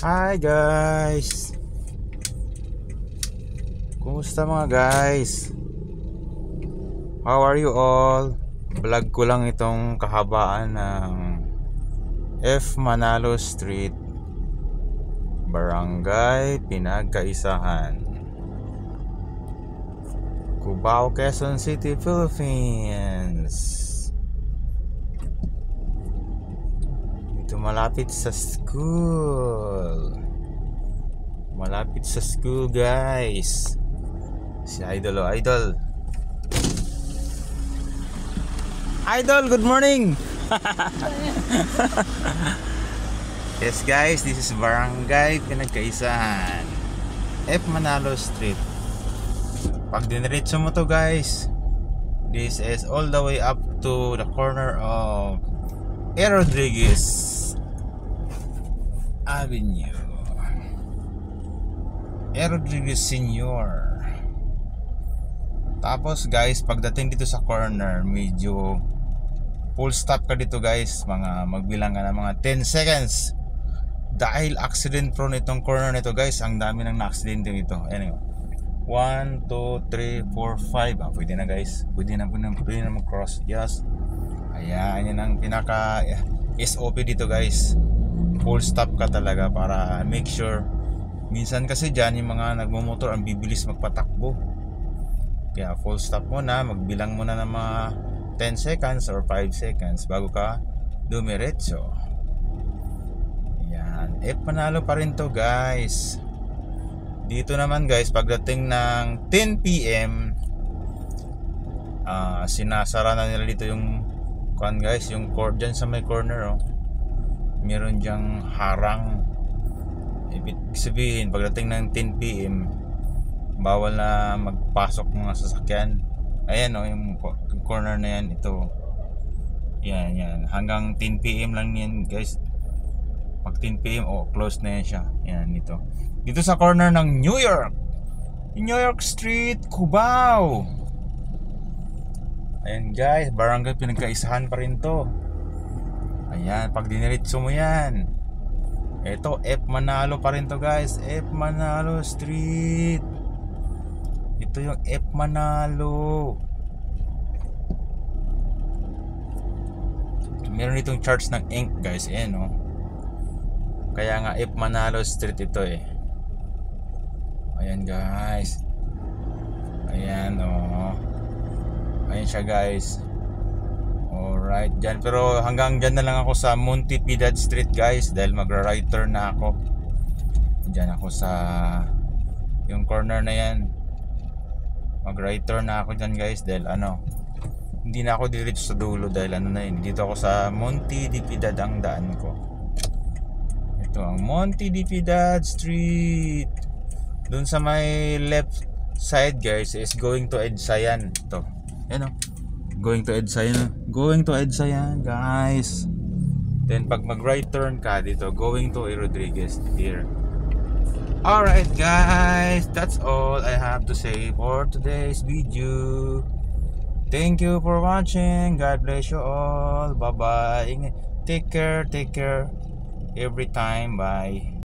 Hi guys! Kumusta mga guys? How are you all? Vlog ko lang itong kahabaan ng F. Manalo Street, Barangay Pinagkaisahan, Cubao, Quezon City, Philippines. Ito malapit sa school. Malapit sa school guys. Si Idol o Idol. Idol, good morning! Yes guys, this is Barangay Pinagkaisahan, F. Manalo Street. Pag diniretso mo to guys, this is all the way up to the corner of A. Rodriguez Avenue, A. Rodriguez Senior. Tapos guys, pagdating dito sa corner, medyo full stop ka dito guys. Magbilang ka ng mga 10 seconds. Dahil accident prone itong corner nito guys. Ang dami nang na-accident dito. Anyway, 1, 2, 3, 4, 5. Pwede na guys. Pwede na mag-cross. Yes. Ayan, yan ang pinaka SOP dito guys. Full stop ka talaga para make sure. Minsan kasi dyan yung mga nagmumotor ang bibilis magpatakbo. Kaya full stop muna, magbilang muna ng mga 10 seconds or 5 seconds bago ka dumiretso. Yan, Manalo pa rin to guys. Dito naman guys, pagdating ng 10 PM, sinasara na nila dito yung guys, yung dyan sa may corner meron dyang harang. Ibig sabihin, pagdating ng 10 PM, bawal na magpasok mga sasakyan. Ayan yung corner na yan, ito. Yan. Hanggang 10 PM lang yan guys. Pag 10 PM, close na yan siya. Yan, ito. Dito sa corner ng New York Street, Cubao. Ayan guys, Barangay Pinagkaisahan pa rin to. Ayan, pag diniretso mo yan, ito, F. Manalo pa rin to guys. F. Manalo Street. Ito yung F. Manalo. Meron itong charge ng ink guys. Ayan kaya nga F. Manalo Street ito Ayan guys. Ayan Ayan siya guys. Alright dyan. Pero hanggang dyan na lang ako sa Montipidad Street guys. Dahil magra-right turn na ako. Dyan ako sa yung corner na yan. Mag-right turn na ako dyan guys. Dahil hindi na ako diretso sa dulo. Dahil dito ako sa Montipidad ang daan ko. Ito ang Montipidad Street. Doon sa may left side guys is going to Edsayan. Ito going to Edsayan guys. Then pag mag right turn ka dito, going to A. Rodriguez here. Alright guys, that's all I have to say for today's video. Thank you for watching. God bless you all. Bye bye. Take care every time. Bye.